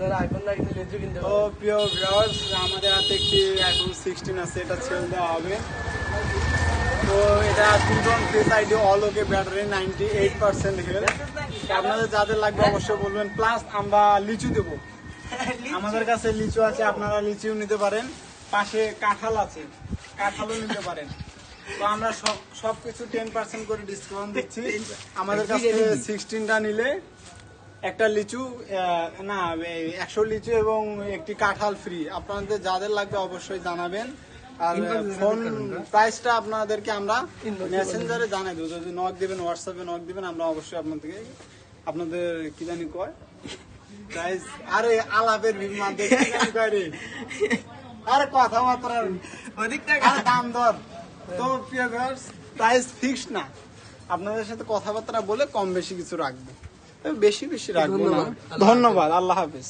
তো প্রিয় ভিউয়ার্স, আমাদের হাতে একটি আইফোন 16 আছে, এটা ছেড়ে দেওয়া হবে। তো এটা 2 ID all okay battery 98% health. আপনাদের যাদের লাগবে অবশ্যই বলবেন। প্লাস আমরা লিচু দেবো, আমাদের কাছে লিচু আছে, আপনারা লিচুও নিতে পারেন। পাশে কাঁঠাল আছে, কাঁঠালও নিতে পারেন। তো আমরা সবকিছু 10% করে ডিসকাউন্ট দিচ্ছি। আমাদের কাছে 16টা নিলে একটা লিচু না 100 লিচু এবং একটি কাঁঠাল ফ্রি। আপনাদের যাদের লাগবে অবশ্যই জানাবেন। আর ফোন প্রাইসটা আপনাদেরকে আমরা মেসেঞ্জারে জানাই দেবো। যদি নক দিবেন, হোয়াটসঅ্যাপে নক দিবেন, আমরা অবশ্যই আপনাদের কি জানি কয় প্রাইস। আরে আলাপের মাধ্যমে কি জানি কয় রে, আরে কথাবার্তা দাম দর। তো প্রিয় ভিউয়ার্স, প্রাইস ফিক্সড না, আপনাদের সাথে কথাবার্তা বলে কম বেশি কিছু রাখবো, বেশি রাখবো না। ধন্যবাদ, আল্লাহ হাফেজ।